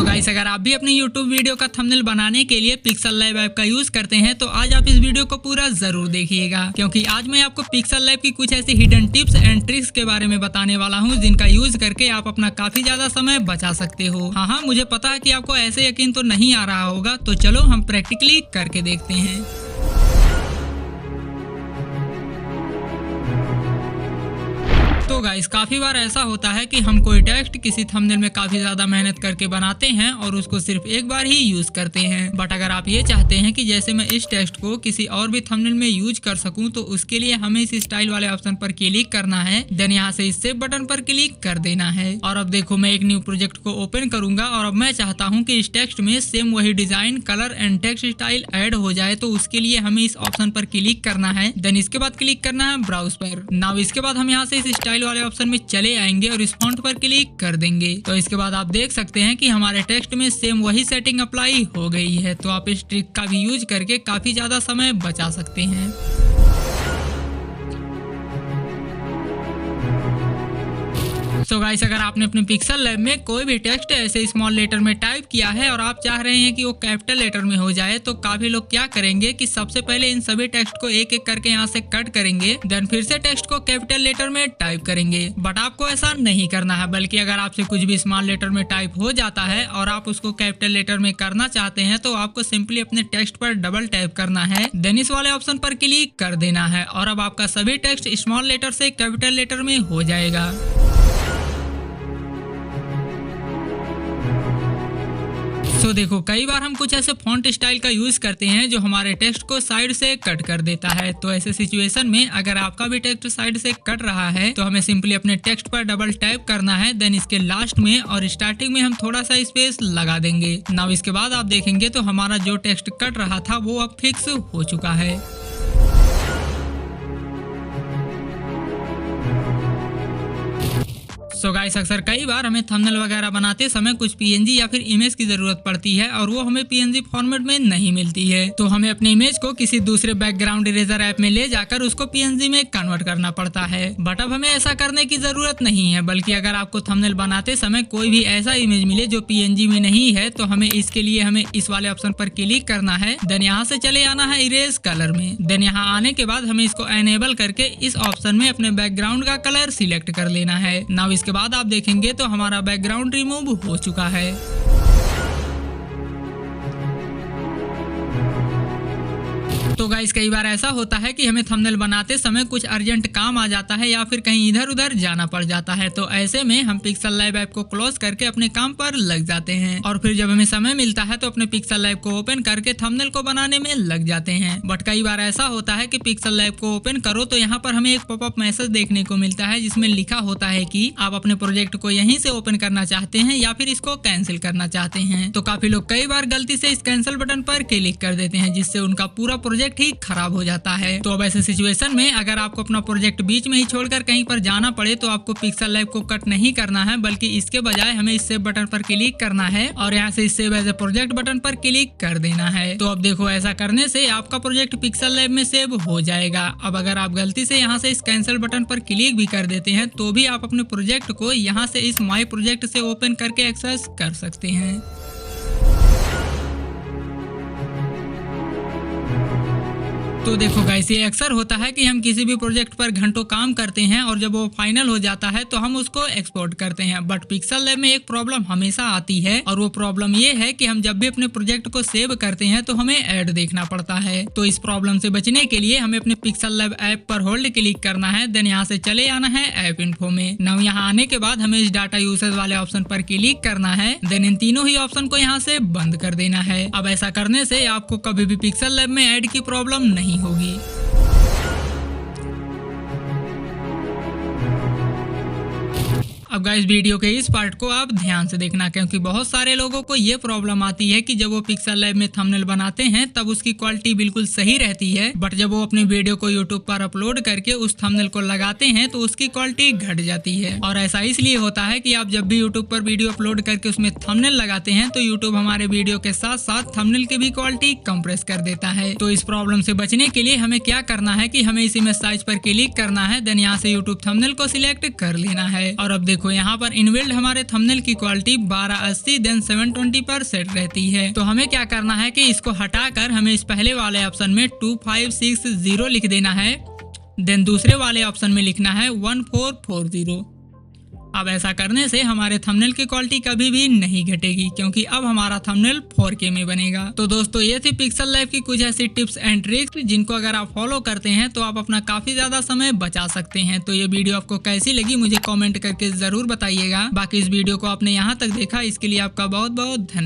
Guys, अगर आप भी अपनी YouTube वीडियो का थंबनेल बनाने के लिए पिक्सल लैब ऐप का यूज करते हैं तो आज आप इस वीडियो को पूरा जरूर देखिएगा, क्योंकि आज मैं आपको पिक्सल लैब की कुछ ऐसी हिडन टिप्स एंड ट्रिक्स के बारे में बताने वाला हूं जिनका यूज करके आप अपना काफी ज्यादा समय बचा सकते हो। हाँ, मुझे पता है कि आपको ऐसे यकीन तो नहीं आ रहा होगा, तो चलो हम प्रैक्टिकली करके देखते हैं। तो गाइस, काफी बार ऐसा होता है कि हम कोई टेक्स्ट किसी थंबनेल में काफी ज्यादा मेहनत करके बनाते हैं और उसको सिर्फ एक बार ही यूज करते हैं। बट अगर आप ये चाहते हैं कि जैसे मैं इस टेक्स्ट को किसी और भी थंबनेल में यूज कर सकूं, तो उसके लिए हमें इस स्टाइल वाले ऑप्शन पर क्लिक करना है। देन यहाँ से इस सेव बटन पर क्लिक कर देना है। और अब देखो, मैं एक न्यू प्रोजेक्ट को ओपन करूंगा और अब मैं चाहता हूँ कि इस टेक्स्ट में सेम वही design, colour and text style add हो जाए, तो उसके लिए हमें इस ऑप्शन पर क्लिक करना है। देन इसके बाद क्लिक करना है ब्राउज पर। नाउ इसके बाद हम यहाँ से इस स्टाइल वाले ऑप्शन में चले आएंगे और इस फॉन्ट पर क्लिक कर देंगे। तो इसके बाद आप देख सकते हैं कि हमारे टेक्स्ट में सेम वही सेटिंग अप्लाई हो गई है। तो आप इस ट्रिक का भी यूज करके काफी ज्यादा समय बचा सकते हैं। सो गाइस, अगर आपने अपने पिक्सल लैब में कोई भी टेक्स्ट ऐसे स्मॉल लेटर में टाइप किया है और आप चाह रहे हैं कि वो कैपिटल लेटर में हो जाए, तो काफी लोग क्या करेंगे कि सबसे पहले इन सभी टेक्स्ट को एक एक करके यहाँ से कट करेंगे, देन फिर से टेक्स्ट को कैपिटल लेटर में टाइप करेंगे। बट आपको ऐसा नहीं करना है, बल्कि अगर आपसे कुछ भी स्मॉल लेटर में टाइप हो जाता है और आप उसको कैपिटल लेटर में करना चाहते हैं, तो आपको सिंपली अपने टेक्स्ट पर डबल टैप करना है, देन इस वाले ऑप्शन पर क्लिक कर देना है और अब आपका सभी टेक्स्ट स्मॉल लेटर से कैपिटल लेटर में हो जाएगा। तो देखो, कई बार हम कुछ ऐसे फॉन्ट स्टाइल का यूज करते हैं जो हमारे टेक्स्ट को साइड से कट कर देता है। तो ऐसे सिचुएशन में अगर आपका भी टेक्स्ट साइड से कट रहा है, तो हमें सिंपली अपने टेक्स्ट पर डबल टैप करना है, देन इसके लास्ट में और स्टार्टिंग में हम थोड़ा सा स्पेस लगा देंगे। नाउ इसके बाद आप देखेंगे तो हमारा जो टेक्स्ट कट रहा था वो अब फिक्स हो चुका है। सो गाइस, अक्सर कई बार हमें थंबनेल वगैरह बनाते समय कुछ पीएनजी या फिर इमेज की जरूरत पड़ती है और वो हमें पीएनजी फॉर्मेट में नहीं मिलती है। तो हमें अपने इमेज को किसी दूसरे बैकग्राउंड इरेजर ऐप में ले जाकर उसको पीएनजी में कन्वर्ट करना पड़ता है। बट अब हमें ऐसा करने की जरूरत नहीं है, बल्कि अगर आपको थंबनेल बनाते समय कोई भी ऐसा इमेज मिले जो पीएनजी में नहीं है, तो हमें इसके लिए हमें इस वाले ऑप्शन पर क्लिक करना है। देन यहाँ से चले आना है इरेज कलर में। देन यहाँ आने के बाद हमें इसको एनेबल करके इस ऑप्शन में अपने बैकग्राउंड का कलर सिलेक्ट कर लेना है। नाउ इसके बाद आप देखेंगे तो हमारा बैकग्राउंड रिमूव हो चुका है। तो गाइस, कई बार ऐसा होता है कि हमें थंबनेल बनाते समय कुछ अर्जेंट काम आ जाता है या फिर कहीं इधर उधर जाना पड़ जाता है। तो ऐसे में हम पिक्सल लैब ऐप को क्लोज करके अपने काम पर लग जाते हैं और फिर जब हमें समय मिलता है तो अपने पिक्सल लैब को ओपन करके थंबनेल को बनाने में लग जाते हैं। बट कई बार ऐसा होता है कि पिक्सल लैब को ओपन करो तो यहाँ पर हमें एक पॉपअप मैसेज देखने को मिलता है जिसमें लिखा होता है कि आप अपने प्रोजेक्ट को यहीं से ओपन करना चाहते हैं या फिर इसको कैंसिल करना चाहते हैं। तो काफी लोग कई बार गलती से इस कैंसिल बटन पर क्लिक कर देते हैं, जिससे उनका पूरा प्रोजेक्ट ही खराब हो जाता है। तो अब ऐसे सिचुएशन में अगर आपको अपना प्रोजेक्ट बीच में ही छोड़कर कहीं पर जाना पड़े, तो आपको पिक्सल लैब को कट नहीं करना है, बल्कि इसके बजाय हमें इस सेव बटन पर क्लिक करना है और यहाँ से इस save as a project button पर क्लिक कर देना है। तो अब देखो, ऐसा करने से आपका प्रोजेक्ट पिक्सल लैब में सेव हो जाएगा। अब अगर आप गलती से यहाँ से इस कैंसिल बटन पर क्लिक भी कर देते हैं, तो भी आप अपने प्रोजेक्ट को यहाँ से इस माई प्रोजेक्ट से ओपन करके एक्सेस कर सकते हैं। तो देखो गाइस, ये अक्सर होता है कि हम किसी भी प्रोजेक्ट पर घंटों काम करते हैं और जब वो फाइनल हो जाता है तो हम उसको एक्सपोर्ट करते हैं। बट पिक्सल लैब में एक प्रॉब्लम हमेशा आती है और वो प्रॉब्लम ये है कि हम जब भी अपने प्रोजेक्ट को सेव करते हैं तो हमें ऐड देखना पड़ता है। तो इस प्रॉब्लम से बचने के लिए हमें अपने पिक्सल लैब ऐप पर होल्ड क्लिक करना है, देन यहाँ से चले आना है ऐप इन्फो में। नाउ यहाँ आने के बाद हमें इस डाटा यूसेज वाले ऑप्शन पर क्लिक करना है, देन इन तीनों ही ऑप्शन को यहाँ से बंद कर देना है। अब ऐसा करने से आपको कभी भी पिक्सल लैब में ऐड की प्रॉब्लम नहीं होगी। अब गाइस, वीडियो के इस पार्ट को आप ध्यान से देखना, क्योंकि बहुत सारे लोगों को ये प्रॉब्लम आती है कि जब वो पिक्सल लैब में थंबनेल बनाते हैं तब उसकी क्वालिटी बिल्कुल सही रहती है, बट जब वो अपने वीडियो को यूट्यूब पर अपलोड करके उस थंबनेल को लगाते हैं तो उसकी क्वालिटी घट जाती है। और ऐसा इसलिए होता है कि आप जब भी यूट्यूब पर वीडियो अपलोड करके उसमें थंबनेल लगाते हैं तो यूट्यूब हमारे वीडियो के साथ साथ थंबनेल की भी क्वालिटी कंप्रेस कर देता है। तो इस प्रॉब्लम से बचने के लिए हमें क्या करना है कि हमें इस इमेज साइज पर क्लिक करना है, देन यहाँ से यूट्यूब थंबनेल को सिलेक्ट कर लेना है। और अब देखो, यहाँ पर इनबिल्ड हमारे थंबनेल की क्वालिटी 1280 देन 720 पर सेट रहती है। तो हमें क्या करना है कि इसको हटाकर हमें इस पहले वाले ऑप्शन में 2560 लिख देना है, देन दूसरे वाले ऑप्शन में लिखना है 1440। अब ऐसा करने से हमारे थंबनेल की क्वालिटी कभी भी नहीं घटेगी, क्योंकि अब हमारा थंबनेल 4K में बनेगा। तो दोस्तों ये थी पिक्सल लैब की कुछ ऐसी टिप्स एंड ट्रिक्स जिनको अगर आप फॉलो करते हैं तो आप अपना काफी ज्यादा समय बचा सकते हैं। तो ये वीडियो आपको कैसी लगी मुझे कमेंट करके जरूर बताइएगा। बाकी इस वीडियो को आपने यहाँ तक देखा इसके लिए आपका बहुत बहुत धन्यवाद।